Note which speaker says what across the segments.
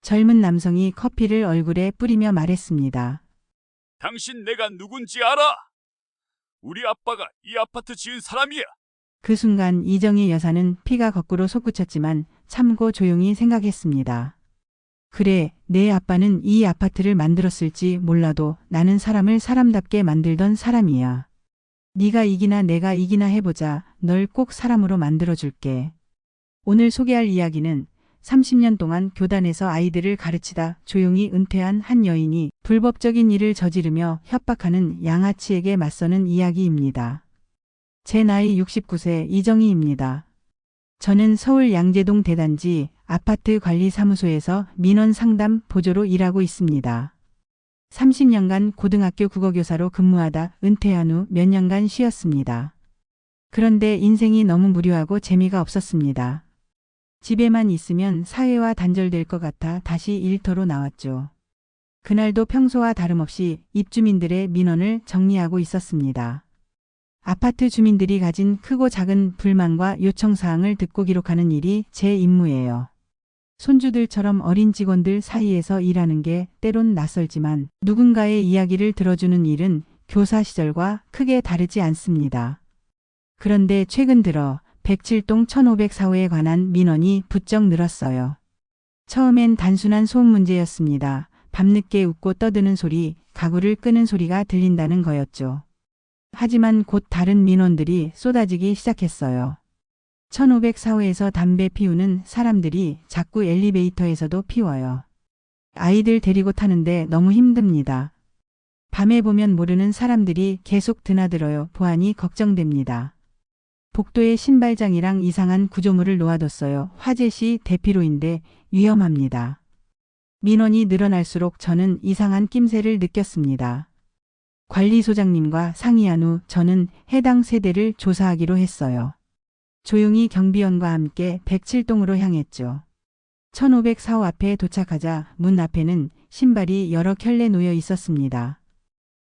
Speaker 1: 젊은 남성이 커피를 얼굴에 뿌리며 말했습니다.
Speaker 2: 당신 내가 누군지 알아? 우리 아빠가 이 아파트 지은 사람이야.
Speaker 1: 그 순간 이정희 여사는 피가 거꾸로 솟구쳤지만 참고 조용히 생각했습니다. 그래, 내 아빠는 이 아파트를 만들었을지 몰라도 나는 사람을 사람답게 만들던 사람이야. 네가 이기나 내가 이기나 해보자. 널 꼭 사람으로 만들어줄게. 오늘 소개할 이야기는 30년 동안 교단에서 아이들을 가르치다 조용히 은퇴한 한 여인이 불법적인 일을 저지르며 협박하는 양아치에게 맞서는 이야기입니다. 제 나이 69세 이정희입니다. 저는 서울 양재동 대단지 아파트 관리사무소에서 민원 상담 보조로 일하고 있습니다. 30년간 고등학교 국어교사로 근무하다 은퇴한 후 몇 년간 쉬었습니다. 그런데 인생이 너무 무료하고 재미가 없었습니다. 집에만 있으면 사회와 단절될 것 같아 다시 일터로 나왔죠. 그날도 평소와 다름없이 입주민들의 민원을 정리하고 있었습니다. 아파트 주민들이 가진 크고 작은 불만과 요청사항을 듣고 기록하는 일이 제 임무예요. 손주들처럼 어린 직원들 사이에서 일하는 게 때론 낯설지만 누군가의 이야기를 들어주는 일은 교사 시절과 크게 다르지 않습니다. 그런데 최근 들어 107동 1504호에 관한 민원이 부쩍 늘었어요. 처음엔 단순한 소음 문제였습니다. 밤늦게 웃고 떠드는 소리, 가구를 끄는 소리가 들린다는 거였죠. 하지만 곧 다른 민원들이 쏟아지기 시작했어요. 1504호에서 담배 피우는 사람들이 자꾸 엘리베이터에서도 피워요. 아이들 데리고 타는데 너무 힘듭니다. 밤에 보면 모르는 사람들이 계속 드나들어요. 보안이 걱정됩니다. 복도에 신발장이랑 이상한 구조물을 놓아뒀어요. 화재 시 대피로인데 위험합니다. 민원이 늘어날수록 저는 이상한 낌새를 느꼈습니다. 관리소장님과 상의한 후 저는 해당 세대를 조사하기로 했어요. 조용히 경비원과 함께 107동으로 향했죠. 1504호 앞에 도착하자 문 앞에는 신발이 여러 켤레 놓여 있었습니다.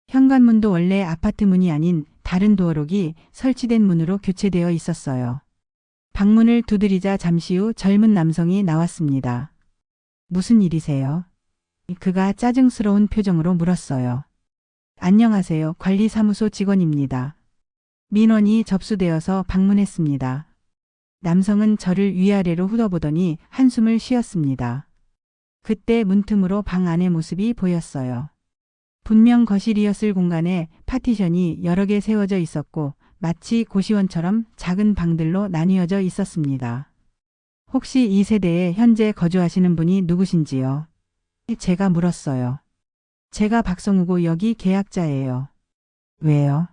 Speaker 1: 현관문도 원래 아파트 문이 아닌 다른 도어록이 설치된 문으로 교체되어 있었어요. 방문을 두드리자 잠시 후 젊은 남성이 나왔습니다. 무슨 일이세요? 그가 짜증스러운 표정으로 물었어요. 안녕하세요. 관리사무소 직원입니다. 민원이 접수되어서 방문했습니다. 남성은 저를 위아래로 훑어보더니 한숨을 쉬었습니다. 그때 문틈으로 방 안의 모습이 보였어요. 분명 거실이었을 공간에 파티션이 여러 개 세워져 있었고 마치 고시원처럼 작은 방들로 나뉘어져 있었습니다. 혹시 이 세대에 현재 거주하시는 분이 누구신지요? 제가 물었어요. 제가 박성우고 여기 계약자예요. 왜요?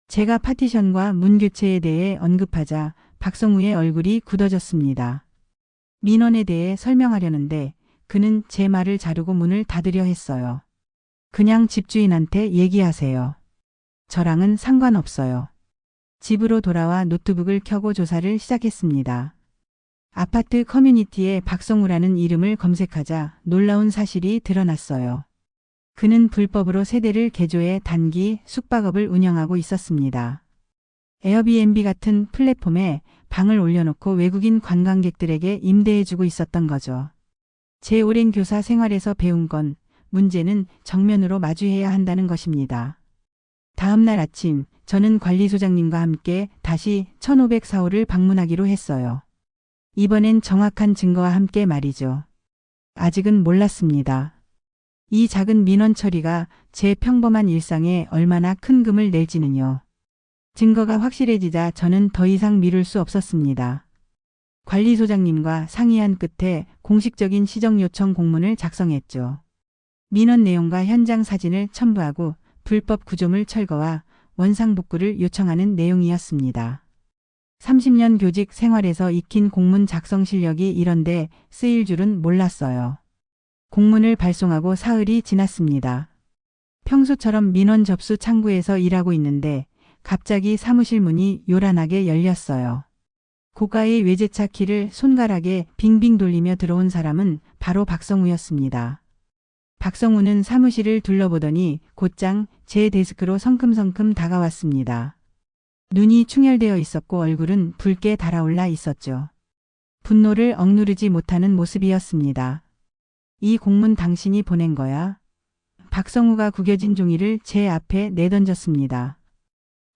Speaker 1: 제가 파티션과 문 교체에 대해 언급하자 박성우의 얼굴이 굳어졌습니다. 민원에 대해 설명하려는데 그는 제 말을 자르고 문을 닫으려 했어요. 그냥 집주인한테 얘기하세요. 저랑은 상관없어요. 집으로 돌아와 노트북을 켜고 조사를 시작했습니다. 아파트 커뮤니티에 박성우라는 이름을 검색하자 놀라운 사실이 드러났어요. 그는 불법으로 세대를 개조해 단기 숙박업을 운영하고 있었습니다. 에어비앤비 같은 플랫폼에 방을 올려놓고 외국인 관광객들에게 임대해주고 있었던 거죠. 제 오랜 교사 생활에서 배운 건 문제는 정면으로 마주해야 한다는 것입니다. 다음 날 아침 저는 관리소장님과 함께 다시 1504호를 방문하기로 했어요. 이번엔 정확한 증거와 함께 말이죠. 아직은 몰랐습니다. 이 작은 민원 처리가 제 평범한 일상에 얼마나 큰 금을 낼지는요. 증거가 확실해지자 저는 더 이상 미룰 수 없었습니다. 관리소장님과 상의한 끝에 공식적인 시정 요청 공문을 작성했죠. 민원 내용과 현장 사진을 첨부하고 불법 구조물 철거와 원상복구를 요청하는 내용이었습니다. 30년 교직 생활에서 익힌 공문 작성 실력이 이런데 쓰일 줄은 몰랐어요. 공문을 발송하고 사흘이 지났습니다. 평소처럼 민원 접수 창구에서 일하고 있는데 갑자기 사무실 문이 요란하게 열렸어요. 고가의 외제차 키를 손가락에 빙빙 돌리며 들어온 사람은 바로 박성우였습니다. 박성우는 사무실을 둘러보더니 곧장 제 데스크로 성큼성큼 다가왔습니다. 눈이 충혈되어 있었고 얼굴은 붉게 달아올라 있었죠. 분노를 억누르지 못하는 모습이었습니다. 이 공문 당신이 보낸 거야? 박성우가 구겨진 종이를 제 앞에 내던졌습니다.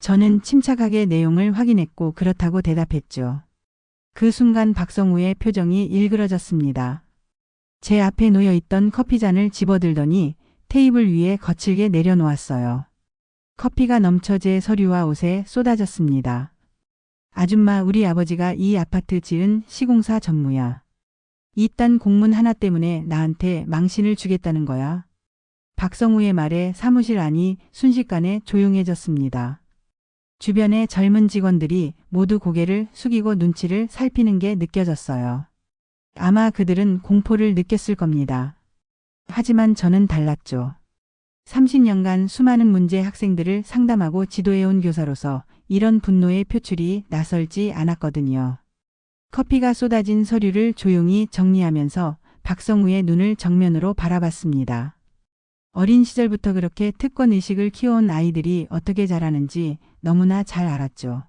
Speaker 1: 저는 침착하게 내용을 확인했고 그렇다고 대답했죠. 그 순간 박성우의 표정이 일그러졌습니다. 제 앞에 놓여있던 커피잔을 집어들더니 테이블 위에 거칠게 내려놓았어요. 커피가 넘쳐 제 서류와 옷에 쏟아졌습니다. 아줌마, 우리 아버지가 이 아파트 지은 시공사 전무야. 이딴 공문 하나 때문에 나한테 망신을 주겠다는 거야. 박성우의 말에 사무실 안이 순식간에 조용해졌습니다. 주변의 젊은 직원들이 모두 고개를 숙이고 눈치를 살피는 게 느껴졌어요. 아마 그들은 공포를 느꼈을 겁니다. 하지만 저는 달랐죠. 30년간 수많은 문제 학생들을 상담하고 지도해온 교사로서 이런 분노의 표출이 낯설지 않았거든요. 커피가 쏟아진 서류를 조용히 정리하면서 박성우의 눈을 정면으로 바라봤습니다. 어린 시절부터 그렇게 특권의식을 키워온 아이들이 어떻게 자라는지 너무나 잘 알았죠.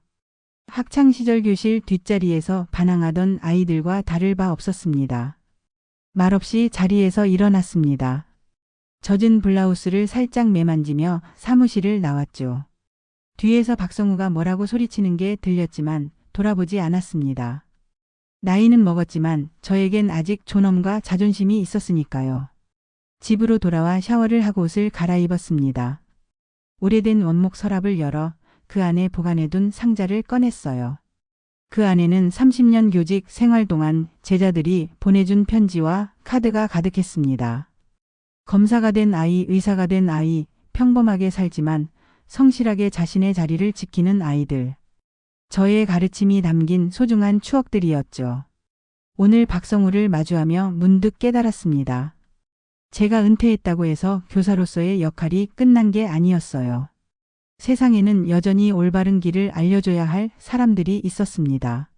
Speaker 1: 학창시절 교실 뒷자리에서 반항하던 아이들과 다를 바 없었습니다. 말없이 자리에서 일어났습니다. 젖은 블라우스를 살짝 매만지며 사무실을 나왔죠. 뒤에서 박성우가 뭐라고 소리치는 게 들렸지만 돌아보지 않았습니다. 나이는 먹었지만 저에겐 아직 존엄과 자존심이 있었으니까요. 집으로 돌아와 샤워를 하고 옷을 갈아입었습니다. 오래된 원목 서랍을 열어 그 안에 보관해둔 상자를 꺼냈어요. 그 안에는 30년 교직 생활 동안 제자들이 보내준 편지와 카드가 가득했습니다. 검사가 된 아이, 의사가 된 아이, 평범하게 살지만 성실하게 자신의 자리를 지키는 아이들. 저의 가르침이 담긴 소중한 추억들이었죠. 오늘 박성우를 마주하며 문득 깨달았습니다. 제가 은퇴했다고 해서 교사로서의 역할이 끝난 게 아니었어요. 세상에는 여전히 올바른 길을 알려줘야 할 사람들이 있었습니다.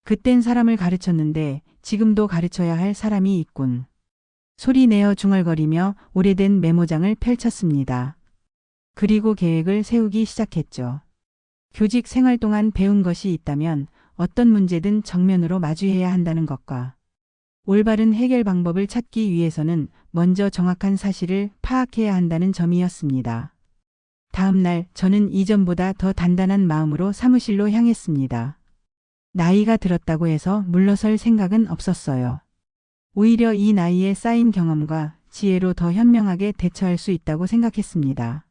Speaker 1: 그땐 사람을 가르쳤는데 지금도 가르쳐야 할 사람이 있군. 소리 내어 중얼거리며 오래된 메모장을 펼쳤습니다. 그리고 계획을 세우기 시작했죠. 교직 생활 동안 배운 것이 있다면 어떤 문제든 정면으로 마주해야 한다는 것과 올바른 해결 방법을 찾기 위해서는 먼저 정확한 사실을 파악해야 한다는 점이었습니다. 다음 날 저는 이전보다 더 단단한 마음으로 사무실로 향했습니다. 나이가 들었다고 해서 물러설 생각은 없었어요. 오히려 이 나이에 쌓인 경험과 지혜로 더 현명하게 대처할 수 있다고 생각했습니다.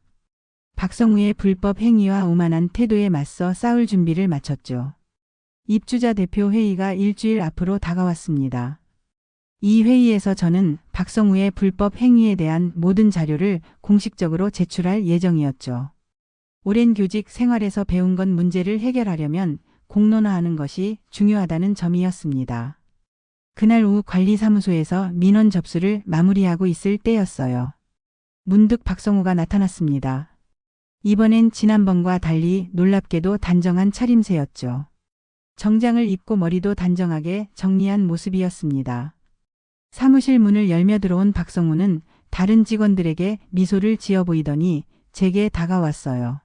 Speaker 1: 박성우의 불법 행위와 오만한 태도에 맞서 싸울 준비를 마쳤죠. 입주자 대표 회의가 일주일 앞으로 다가왔습니다. 이 회의에서 저는 박성우의 불법 행위에 대한 모든 자료를 공식적으로 제출할 예정이었죠. 오랜 교직 생활에서 배운 건 문제를 해결하려면 공론화하는 것이 중요하다는 점이었습니다. 그날 오후 관리사무소에서 민원 접수를 마무리하고 있을 때였어요. 문득 박성우가 나타났습니다. 이번엔 지난번과 달리 놀랍게도 단정한 차림새였죠. 정장을 입고 머리도 단정하게 정리한 모습이었습니다. 사무실 문을 열며 들어온 박성우는 다른 직원들에게 미소를 지어 보이더니 제게 다가왔어요.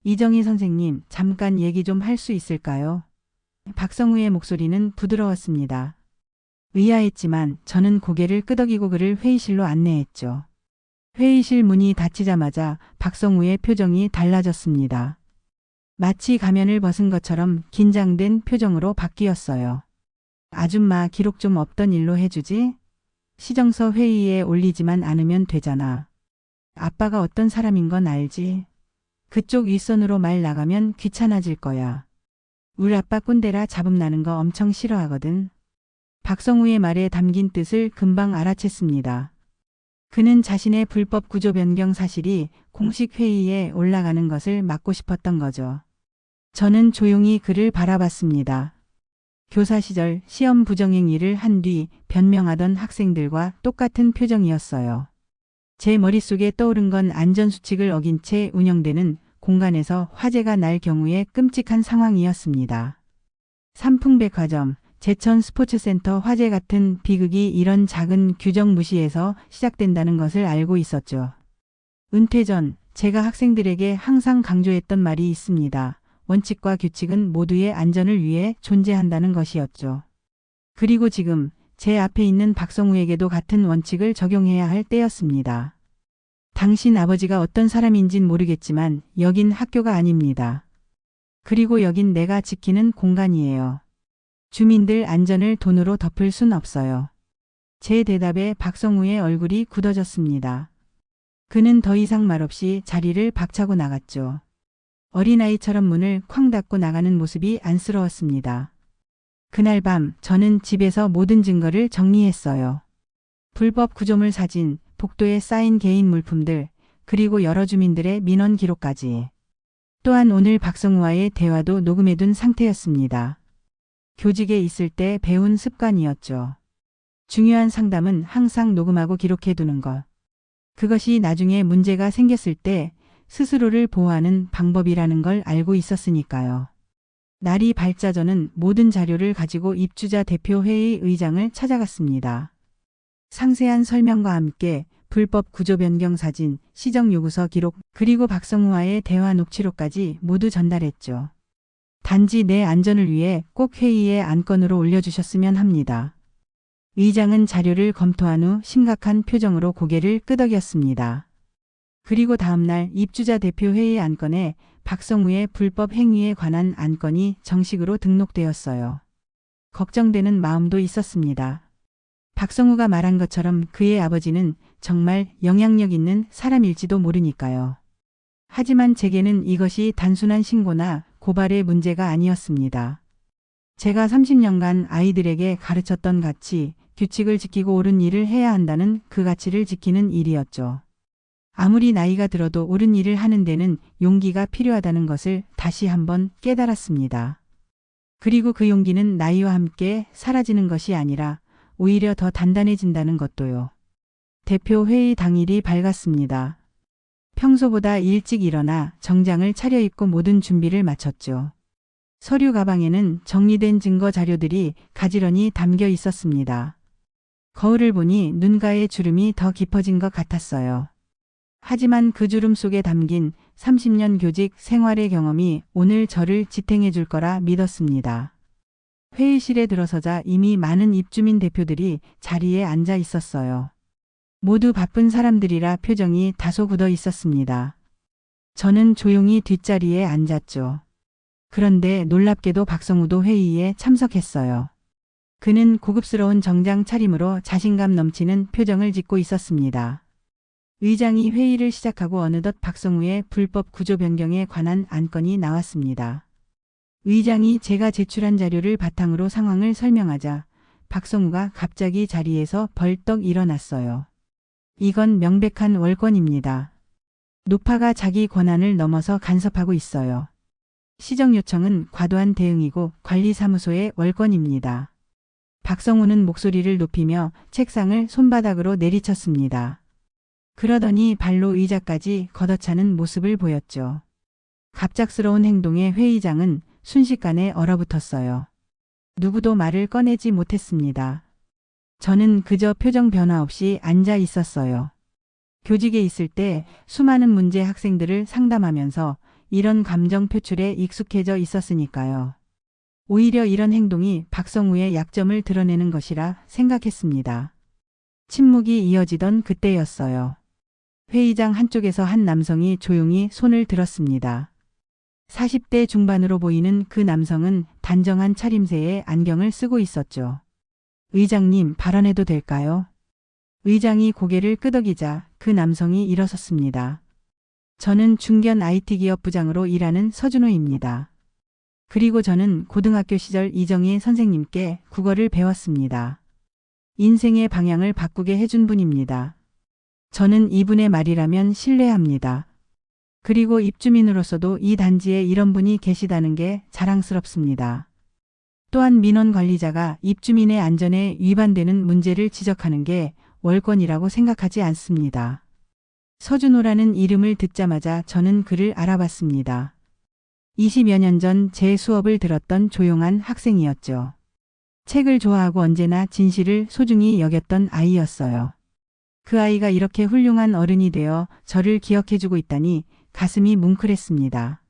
Speaker 1: 이정희 선생님, 잠깐 얘기 좀 할 수 있을까요? 박성우의 목소리는 부드러웠습니다. 의아했지만 저는 고개를 끄덕이고 그를 회의실로 안내했죠. 회의실 문이 닫히자마자 박성우의 표정이 달라졌습니다. 마치 가면을 벗은 것처럼 긴장된 표정으로 바뀌었어요. 아줌마, 기록 좀 없던 일로 해주지? 시정서 회의에 올리지만 않으면 되잖아. 아빠가 어떤 사람인 건 알지? 그쪽 윗선으로 말 나가면 귀찮아질 거야. 우리 아빠 꼰대라 잡음 나는 거 엄청 싫어하거든. 박성우의 말에 담긴 뜻을 금방 알아챘습니다. 그는 자신의 불법 구조 변경 사실이 공식 회의에 올라가는 것을 막고 싶었던 거죠. 저는 조용히 그를 바라봤습니다. 교사 시절 시험 부정행위를 한 뒤 변명하던 학생들과 똑같은 표정이었어요. 제 머릿속에 떠오른 건 안전수칙을 어긴 채 운영되는 공간에서 화재가 날 경우의 끔찍한 상황이었습니다. 삼풍백화점, 제천 스포츠센터 화재 같은 비극이 이런 작은 규정 무시에서 시작된다는 것을 알고 있었죠. 은퇴 전 제가 학생들에게 항상 강조했던 말이 있습니다. 원칙과 규칙은 모두의 안전을 위해 존재한다는 것이었죠. 그리고 지금 제 앞에 있는 박성우에게도 같은 원칙을 적용해야 할 때였습니다. 당신 아버지가 어떤 사람인진 모르겠지만 여긴 학교가 아닙니다. 그리고 여긴 내가 지키는 공간이에요. 주민들 안전을 돈으로 덮을 순 없어요. 제 대답에 박성우의 얼굴이 굳어졌습니다. 그는 더 이상 말없이 자리를 박차고 나갔죠. 어린아이처럼 문을 쾅 닫고 나가는 모습이 안쓰러웠습니다. 그날 밤 저는 집에서 모든 증거를 정리했어요. 불법 구조물 사진, 복도에 쌓인 개인 물품들, 그리고 여러 주민들의 민원 기록까지. 또한 오늘 박성우와의 대화도 녹음해둔 상태였습니다. 교직에 있을 때 배운 습관이었죠. 중요한 상담은 항상 녹음하고 기록해두는 것. 그것이 나중에 문제가 생겼을 때 스스로를 보호하는 방법이라는 걸 알고 있었으니까요. 날이 밝자 저는 모든 자료를 가지고 입주자 대표회의 의장을 찾아갔습니다. 상세한 설명과 함께 불법 구조 변경 사진, 시정 요구서 기록, 그리고 박성우와의 대화 녹취록까지 모두 전달했죠. 단지 내 안전을 위해 꼭 회의의 안건으로 올려주셨으면 합니다. 의장은 자료를 검토한 후 심각한 표정으로 고개를 끄덕였습니다. 그리고 다음날 입주자 대표회의 안건에 박성우의 불법 행위에 관한 안건이 정식으로 등록되었어요. 걱정되는 마음도 있었습니다. 박성우가 말한 것처럼 그의 아버지는 정말 영향력 있는 사람일지도 모르니까요. 하지만 제게는 이것이 단순한 신고나 고발의 문제가 아니었습니다. 제가 30년간 아이들에게 가르쳤던 가치, 규칙을 지키고 옳은 일을 해야 한다는 그 가치를 지키는 일이었죠. 아무리 나이가 들어도 옳은 일을 하는 데는 용기가 필요하다는 것을 다시 한번 깨달았습니다. 그리고 그 용기는 나이와 함께 사라지는 것이 아니라 오히려 더 단단해진다는 것도요. 대표 회의 당일이 밝았습니다. 평소보다 일찍 일어나 정장을 차려입고 모든 준비를 마쳤죠. 서류 가방에는 정리된 증거 자료들이 가지런히 담겨 있었습니다. 거울을 보니 눈가의 주름이 더 깊어진 것 같았어요. 하지만 그 주름 속에 담긴 30년 교직 생활의 경험이 오늘 저를 지탱해 줄 거라 믿었습니다. 회의실에 들어서자 이미 많은 입주민 대표들이 자리에 앉아 있었어요. 모두 바쁜 사람들이라 표정이 다소 굳어 있었습니다. 저는 조용히 뒷자리에 앉았죠. 그런데 놀랍게도 박성우도 회의에 참석했어요. 그는 고급스러운 정장 차림으로 자신감 넘치는 표정을 짓고 있었습니다. 의장이 회의를 시작하고 어느덧 박성우의 불법 구조 변경에 관한 안건이 나왔습니다. 의장이 제가 제출한 자료를 바탕으로 상황을 설명하자 박성우가 갑자기 자리에서 벌떡 일어났어요. 이건 명백한 월권입니다. 노파가 자기 권한을 넘어서 간섭하고 있어요. 시정 요청은 과도한 대응이고 관리사무소의 월권입니다. 박성우는 목소리를 높이며 책상을 손바닥으로 내리쳤습니다. 그러더니 발로 의자까지 걷어차는 모습을 보였죠. 갑작스러운 행동에 회의장은 순식간에 얼어붙었어요. 누구도 말을 꺼내지 못했습니다. 저는 그저 표정 변화 없이 앉아 있었어요. 교직에 있을 때 수많은 문제 학생들을 상담하면서 이런 감정 표출에 익숙해져 있었으니까요. 오히려 이런 행동이 박성우의 약점을 드러내는 것이라 생각했습니다. 침묵이 이어지던 그때였어요. 회의장 한쪽에서 한 남성이 조용히 손을 들었습니다. 40대 중반으로 보이는 그 남성은 단정한 차림새의 안경을 쓰고 있었죠. 의장님, 발언해도 될까요? 의장이 고개를 끄덕이자 그 남성이 일어섰습니다. 저는 중견 IT 기업 부장으로 일하는 서준호입니다. 그리고 저는 고등학교 시절 이정희 선생님께 국어를 배웠습니다. 인생의 방향을 바꾸게 해준 분입니다. 저는 이분의 말이라면 신뢰합니다. 그리고 입주민으로서도 이 단지에 이런 분이 계시다는 게 자랑스럽습니다. 또한 민원 관리자가 입주민의 안전에 위반되는 문제를 지적하는 게 월권이라고 생각하지 않습니다. 서준호라는 이름을 듣자마자 저는 그를 알아봤습니다. 20여 년 전 제 수업을 들었던 조용한 학생이었죠. 책을 좋아하고 언제나 진실을 소중히 여겼던 아이였어요. 그 아이가 이렇게 훌륭한 어른이 되어 저를 기억해주고 있다니 가슴이 뭉클했습니다.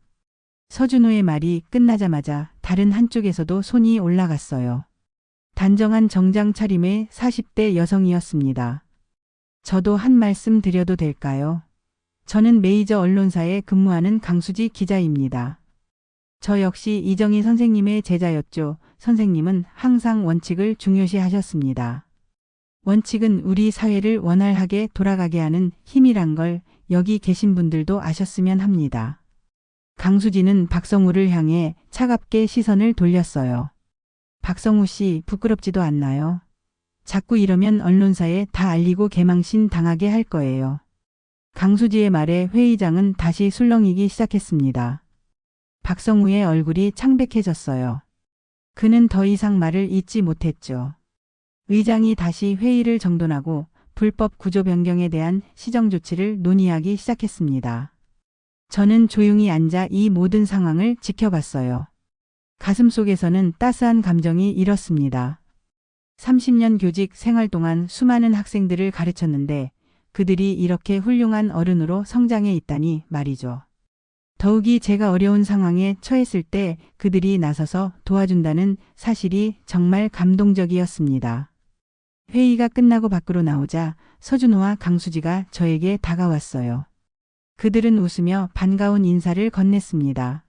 Speaker 1: 서준호의 말이 끝나자마자 다른 한쪽에서도 손이 올라갔어요. 단정한 정장 차림의 40대 여성이었습니다. 저도 한 말씀 드려도 될까요? 저는 메이저 언론사에 근무하는 강수지 기자입니다. 저 역시 이정희 선생님의 제자였죠. 선생님은 항상 원칙을 중요시 하셨습니다. 원칙은 우리 사회를 원활하게 돌아가게 하는 힘이란 걸 여기 계신 분들도 아셨으면 합니다. 강수지는 박성우를 향해 차갑게 시선을 돌렸어요. 박성우 씨 부끄럽지도 않나요? 자꾸 이러면 언론사에 다 알리고 개망신 당하게 할 거예요. 강수지의 말에 회의장은 다시 술렁이기 시작했습니다. 박성우의 얼굴이 창백해졌어요. 그는 더 이상 말을 잇지 못했죠. 의장이 다시 회의를 정돈하고 불법 구조 변경에 대한 시정 조치를 논의하기 시작했습니다. 저는 조용히 앉아 이 모든 상황을 지켜봤어요. 가슴속에서는 따스한 감정이 일었습니다. 30년 교직 생활 동안 수많은 학생들을 가르쳤는데 그들이 이렇게 훌륭한 어른으로 성장해 있다니 말이죠. 더욱이 제가 어려운 상황에 처했을 때 그들이 나서서 도와준다는 사실이 정말 감동적이었습니다. 회의가 끝나고 밖으로 나오자 서준호와 강수지가 저에게 다가왔어요. 그들은 웃으며 반가운 인사를 건넸습니다.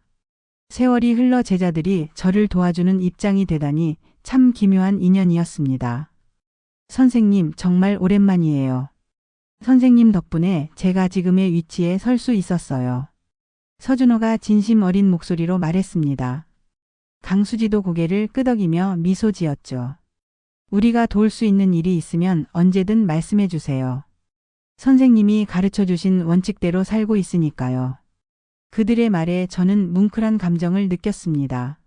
Speaker 1: 세월이 흘러 제자들이 저를 도와주는 입장이 되다니 참 기묘한 인연이었습니다. 선생님, 정말 오랜만이에요. 선생님 덕분에 제가 지금의 위치에 설 수 있었어요. 서준호가 진심 어린 목소리로 말했습니다. 강수지도 고개를 끄덕이며 미소 지었죠. 우리가 도울 수 있는 일이 있으면 언제든 말씀해 주세요. 선생님이 가르쳐 주신 원칙대로 살고 있으니까요. 그들의 말에 저는 뭉클한 감정을 느꼈습니다.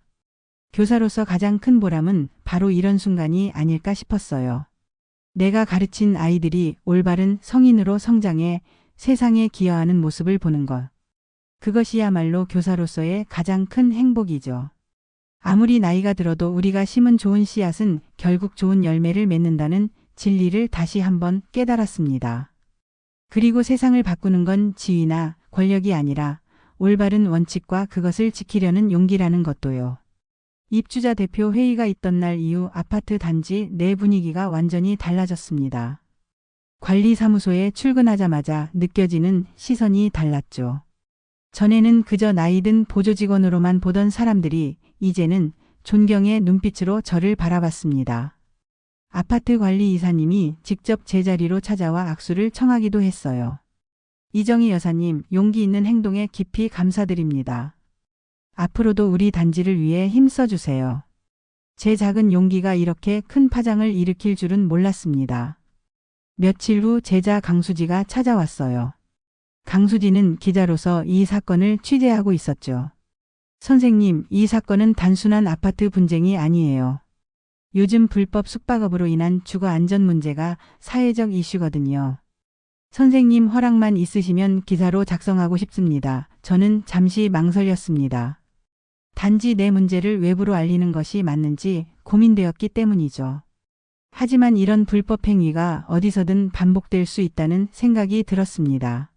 Speaker 1: 교사로서 가장 큰 보람은 바로 이런 순간이 아닐까 싶었어요. 내가 가르친 아이들이 올바른 성인으로 성장해 세상에 기여하는 모습을 보는 것. 그것이야말로 교사로서의 가장 큰 행복이죠. 아무리 나이가 들어도 우리가 심은 좋은 씨앗은 결국 좋은 열매를 맺는다는 진리를 다시 한번 깨달았습니다. 그리고 세상을 바꾸는 건 지위나 권력이 아니라 올바른 원칙과 그것을 지키려는 용기라는 것도요. 입주자 대표 회의가 있던 날 이후 아파트 단지 내 분위기가 완전히 달라졌습니다. 관리사무소에 출근하자마자 느껴지는 시선이 달랐죠. 전에는 그저 나이든 보조직원으로만 보던 사람들이 이제는 존경의 눈빛으로 저를 바라봤습니다. 아파트 관리 이사님이 직접 제 자리로 찾아와 악수를 청하기도 했어요. 이정희 여사님, 용기 있는 행동에 깊이 감사드립니다. 앞으로도 우리 단지를 위해 힘써 주세요. 제 작은 용기가 이렇게 큰 파장을 일으킬 줄은 몰랐습니다. 며칠 후 제자 강수지가 찾아왔어요. 강수지는 기자로서 이 사건을 취재하고 있었죠. 선생님, 이 사건은 단순한 아파트 분쟁이 아니에요. 요즘 불법 숙박업으로 인한 주거 안전 문제가 사회적 이슈거든요. 선생님 허락만 있으시면 기사로 작성하고 싶습니다. 저는 잠시 망설였습니다. 단지 내 문제를 외부로 알리는 것이 맞는지 고민되었기 때문이죠. 하지만 이런 불법 행위가 어디서든 반복될 수 있다는 생각이 들었습니다.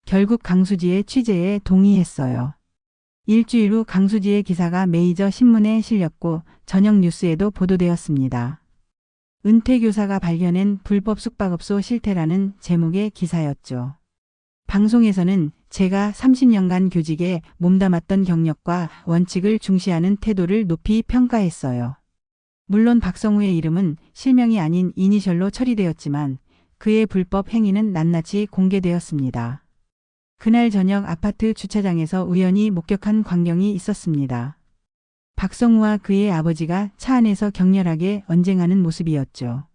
Speaker 1: 결국 강수지의 취재에 동의했어요. 일주일 후 강수지의 기사가 메이저 신문에 실렸고 저녁 뉴스에도 보도되었습니다. 은퇴 교사가 발견한 불법 숙박업소 실태라는 제목의 기사였죠. 방송에서는 제가 30년간 교직에 몸담았던 경력과 원칙을 중시하는 태도를 높이 평가했어요. 물론 박성우의 이름은 실명이 아닌 이니셜로 처리되었지만 그의 불법 행위는 낱낱이 공개되었습니다. 그날 저녁 아파트 주차장에서 우연히 목격한 광경이 있었습니다. 박성우와 그의 아버지가 차 안에서 격렬하게 언쟁하는 모습이었죠.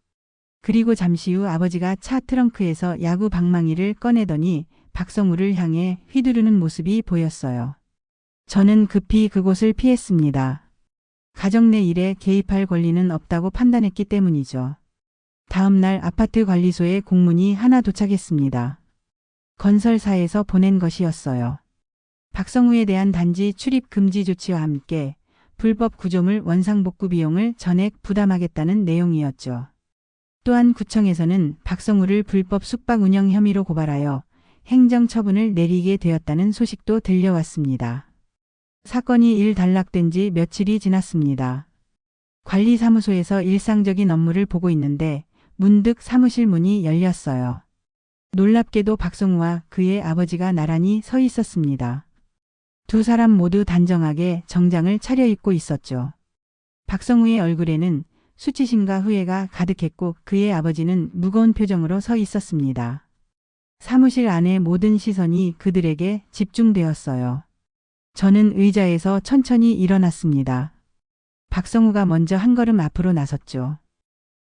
Speaker 1: 그리고 잠시 후 아버지가 차 트렁크에서 야구 방망이를 꺼내더니 박성우를 향해 휘두르는 모습이 보였어요. 저는 급히 그곳을 피했습니다. 가정 내 일에 개입할 권리는 없다고 판단했기 때문이죠. 다음 날 아파트 관리소에 공문이 하나 도착했습니다. 건설사에서 보낸 것이었어요. 박성우에 대한 단지 출입 금지 조치와 함께 불법 구조물 원상복구 비용을 전액 부담하겠다는 내용이었죠. 또한 구청에서는 박성우를 불법 숙박 운영 혐의로 고발하여 행정처분을 내리게 되었다는 소식도 들려왔습니다. 사건이 일단락된 지 며칠이 지났습니다. 관리사무소에서 일상적인 업무를 보고 있는데 문득 사무실 문이 열렸어요. 놀랍게도 박성우와 그의 아버지가 나란히 서 있었습니다. 두 사람 모두 단정하게 정장을 차려입고 있었죠. 박성우의 얼굴에는 수치심과 후회가 가득했고 그의 아버지는 무거운 표정으로 서 있었습니다. 사무실 안의 모든 시선이 그들에게 집중되었어요. 저는 의자에서 천천히 일어났습니다. 박성우가 먼저 한 걸음 앞으로 나섰죠.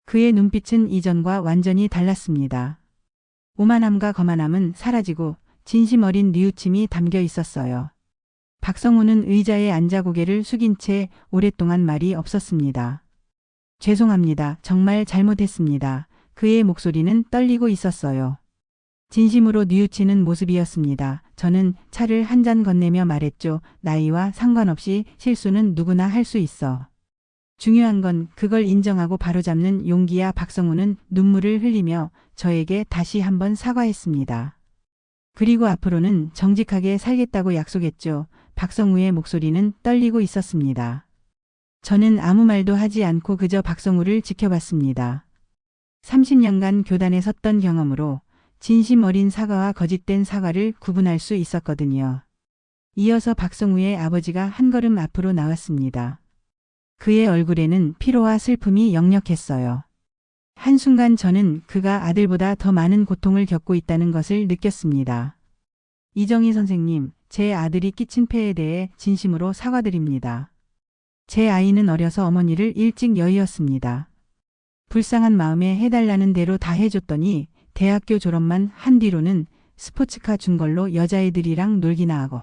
Speaker 1: 그의 눈빛은 이전과 완전히 달랐습니다. 오만함과 거만함은 사라지고 진심 어린 뉘우침이 담겨 있었어요. 박성우는 의자에 앉아 고개를 숙인 채 오랫동안 말이 없었습니다. 죄송합니다. 정말 잘못했습니다. 그의 목소리는 떨리고 있었어요. 진심으로 뉘우치는 모습이었습니다. 저는 차를 한 잔 건네며 말했죠. 나이와 상관없이 실수는 누구나 할 수 있어. 중요한 건 그걸 인정하고 바로잡는 용기야. 박성우는 눈물을 흘리며 저에게 다시 한번 사과했습니다. 그리고 앞으로는 정직하게 살겠다고 약속했죠. 박성우의 목소리는 떨리고 있었습니다. 저는 아무 말도 하지 않고 그저 박성우를 지켜봤습니다. 30년간 교단에 섰던 경험으로 진심 어린 사과와 거짓된 사과를 구분할 수 있었거든요. 이어서 박성우의 아버지가 한 걸음 앞으로 나왔습니다. 그의 얼굴에는 피로와 슬픔이 역력했어요. 한순간 저는 그가 아들보다 더 많은 고통을 겪고 있다는 것을 느꼈습니다. 이정희 선생님, 제 아들이 끼친 폐에 대해 진심으로 사과드립니다. 제 아이는 어려서 어머니를 일찍 여의었습니다. 불쌍한 마음에 해달라는 대로 다 해줬더니 대학교 졸업만 한 뒤로는 스포츠카 준 걸로 여자애들이랑 놀기나 하고.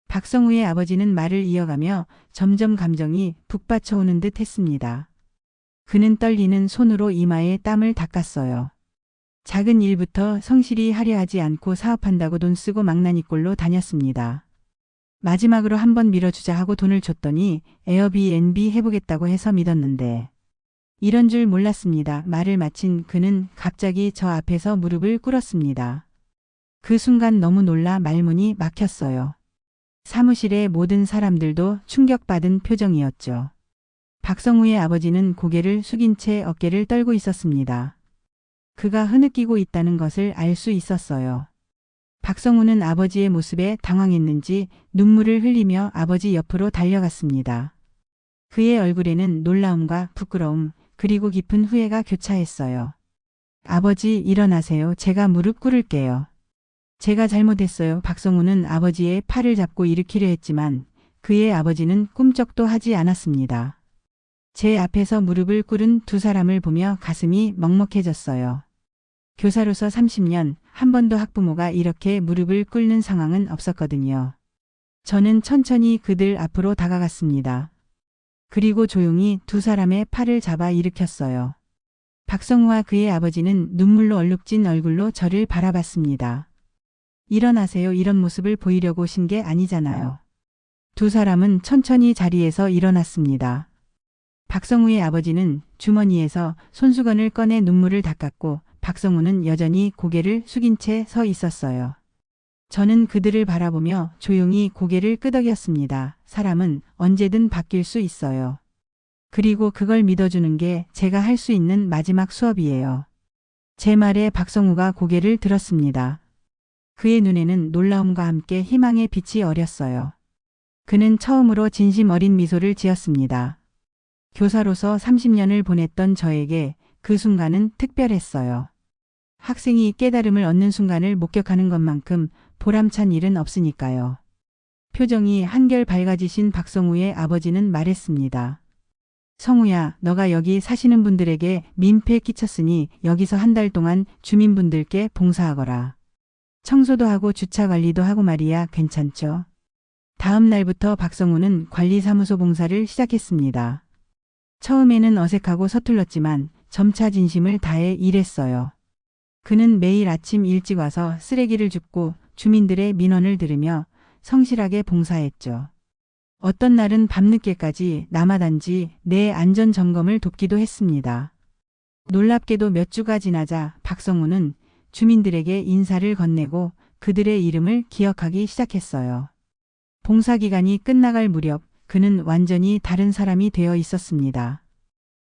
Speaker 1: 박성우의 아버지는 말을 이어가며 점점 감정이 북받쳐오는 듯 했습니다. 그는 떨리는 손으로 이마에 땀을 닦았어요. 작은 일부터 성실히 하려 하지 않고 사업한다고 돈 쓰고 망나니꼴로 다녔습니다. 마지막으로 한번 밀어주자 하고 돈을 줬더니 에어비앤비 해보겠다고 해서 믿었는데 이런 줄 몰랐습니다. 말을 마친 그는 갑자기 저 앞에서 무릎을 꿇었습니다. 그 순간 너무 놀라 말문이 막혔어요. 사무실의 모든 사람들도 충격받은 표정이었죠. 박성우의 아버지는 고개를 숙인 채 어깨를 떨고 있었습니다. 그가 흐느끼고 있다는 것을 알 수 있었어요. 박성우는 아버지의 모습에 당황했는지 눈물을 흘리며 아버지 옆으로 달려갔습니다. 그의 얼굴에는 놀라움과 부끄러움 그리고 깊은 후회가 교차했어요. 아버지 일어나세요. 제가 무릎 꿇을게요. 제가 잘못했어요. 박성우는 아버지의 팔을 잡고 일으키려 했지만 그의 아버지는 꿈쩍도 하지 않았습니다. 제 앞에서 무릎을 꿇은 두 사람을 보며 가슴이 먹먹해졌어요. 교사로서 30년 한 번도 학부모가 이렇게 무릎을 꿇는 상황은 없었거든요. 저는 천천히 그들 앞으로 다가갔습니다. 그리고 조용히 두 사람의 팔을 잡아 일으켰어요. 박성우와 그의 아버지는 눈물로 얼룩진 얼굴로 저를 바라봤습니다. 일어나세요. 이런 모습을 보이려고 오신 게 아니잖아요. 두 사람은 천천히 자리에서 일어났습니다. 박성우의 아버지는 주머니에서 손수건을 꺼내 눈물을 닦았고 박성우는 여전히 고개를 숙인 채 서 있었어요. 저는 그들을 바라보며 조용히 고개를 끄덕였습니다. 사람은 언제든 바뀔 수 있어요. 그리고 그걸 믿어주는 게 제가 할 수 있는 마지막 수업이에요. 제 말에 박성우가 고개를 들었습니다. 그의 눈에는 놀라움과 함께 희망의 빛이 어렸어요. 그는 처음으로 진심 어린 미소를 지었습니다. 교사로서 30년을 보냈던 저에게 그 순간은 특별했어요. 학생이 깨달음을 얻는 순간을 목격하는 것만큼 보람찬 일은 없으니까요. 표정이 한결 밝아지신 박성우의 아버지는 말했습니다. 성우야, 너가 여기 사시는 분들에게 민폐 끼쳤으니 여기서 한 달 동안 주민분들께 봉사하거라. 청소도 하고 주차 관리도 하고 말이야. 괜찮죠? 다음 날부터 박성우는 관리사무소 봉사를 시작했습니다. 처음에는 어색하고 서툴렀지만 점차 진심을 다해 일했어요. 그는 매일 아침 일찍 와서 쓰레기를 줍고 주민들의 민원을 들으며 성실하게 봉사했죠. 어떤 날은 밤늦게까지 남아단지 내 안전 점검을 돕기도 했습니다. 놀랍게도 몇 주가 지나자 박성우는 주민들에게 인사를 건네고 그들의 이름을 기억하기 시작했어요. 봉사기간이 끝나갈 무렵 그는 완전히 다른 사람이 되어 있었습니다.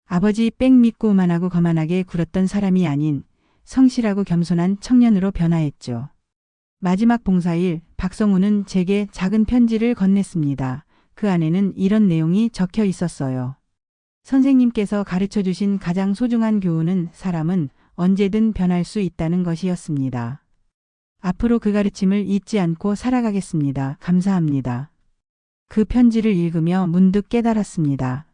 Speaker 1: 아버지 빽 믿고 오만하고 거만하게 굴었던 사람이 아닌 성실하고 겸손한 청년으로 변화했죠. 마지막 봉사일 박성우는 제게 작은 편지를 건넸습니다. 그 안에는 이런 내용이 적혀 있었어요. 선생님께서 가르쳐 주신 가장 소중한 교훈은 사람은 언제든 변할 수 있다는 것이었습니다. 앞으로 그 가르침을 잊지 않고 살아가겠습니다. 감사합니다. 그 편지를 읽으며 문득 깨달았습니다.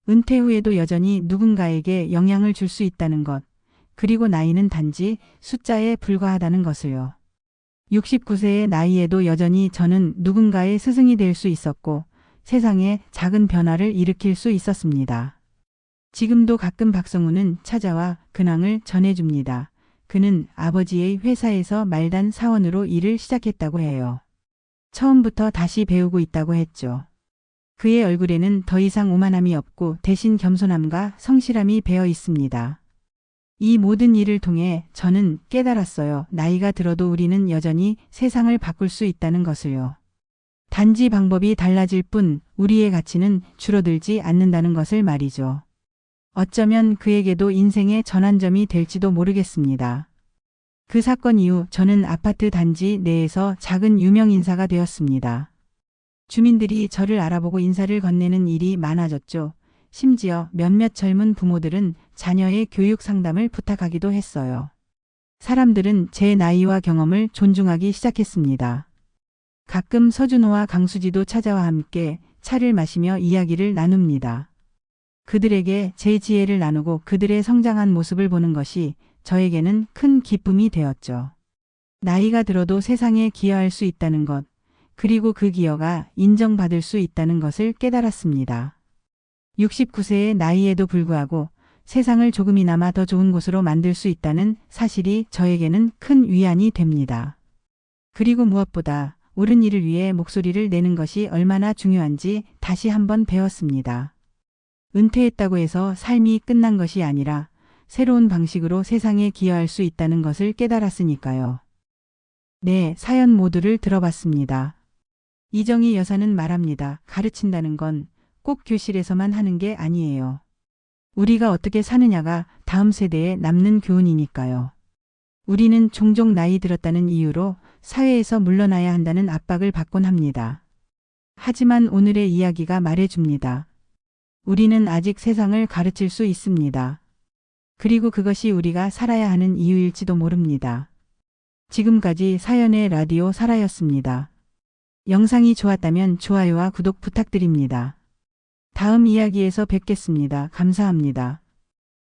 Speaker 1: 은퇴 후에도 여전히 누군가에게 영향을 줄 수 있다는 것, 그리고 나이는 단지 숫자에 불과하다는 것을요. 69세의 나이에도 여전히 저는 누군가의 스승이 될 수 있었고 세상에 작은 변화를 일으킬 수 있었습니다. 지금도 가끔 박성우는 찾아와 근황을 전해줍니다. 그는 아버지의 회사에서 말단 사원으로 일을 시작했다고 해요. 처음부터 다시 배우고 있다고 했죠. 그의 얼굴에는 더 이상 오만함이 없고 대신 겸손함과 성실함이 배어 있습니다. 이 모든 일을 통해 저는 깨달았어요. 나이가 들어도 우리는 여전히 세상을 바꿀 수 있다는 것을요. 단지 방법이 달라질 뿐 우리의 가치는 줄어들지 않는다는 것을 말이죠. 어쩌면 그에게도 인생의 전환점이 될지도 모르겠습니다. 그 사건 이후 저는 아파트 단지 내에서 작은 유명 인사가 되었습니다. 주민들이 저를 알아보고 인사를 건네는 일이 많아졌죠. 심지어 몇몇 젊은 부모들은 자녀의 교육 상담을 부탁하기도 했어요. 사람들은 제 나이와 경험을 존중하기 시작했습니다. 가끔 서준호와 강수지도 찾아와 함께 차를 마시며 이야기를 나눕니다. 그들에게 제 지혜를 나누고 그들의 성장한 모습을 보는 것이 저에게는 큰 기쁨이 되었죠. 나이가 들어도 세상에 기여할 수 있다는 것, 그리고 그 기여가 인정받을 수 있다는 것을 깨달았습니다. 69세의 나이에도 불구하고 세상을 조금이나마 더 좋은 곳으로 만들 수 있다는 사실이 저에게는 큰 위안이 됩니다. 그리고 무엇보다 옳은 일을 위해 목소리를 내는 것이 얼마나 중요한지 다시 한번 배웠습니다. 은퇴했다고 해서 삶이 끝난 것이 아니라 새로운 방식으로 세상에 기여할 수 있다는 것을 깨달았으니까요. 네, 사연 모두를 들어봤습니다. 이정희 여사는 말합니다. 가르친다는 건 꼭 교실에서만 하는 게 아니에요. 우리가 어떻게 사느냐가 다음 세대에 남는 교훈이니까요. 우리는 종종 나이 들었다는 이유로 사회에서 물러나야 한다는 압박을 받곤 합니다. 하지만 오늘의 이야기가 말해줍니다. 우리는 아직 세상을 가르칠 수 있습니다. 그리고 그것이 우리가 살아야 하는 이유일지도 모릅니다. 지금까지 사연의 라디오 사라였습니다. 영상이 좋았다면 좋아요와 구독 부탁드립니다. 다음 이야기에서 뵙겠습니다. 감사합니다.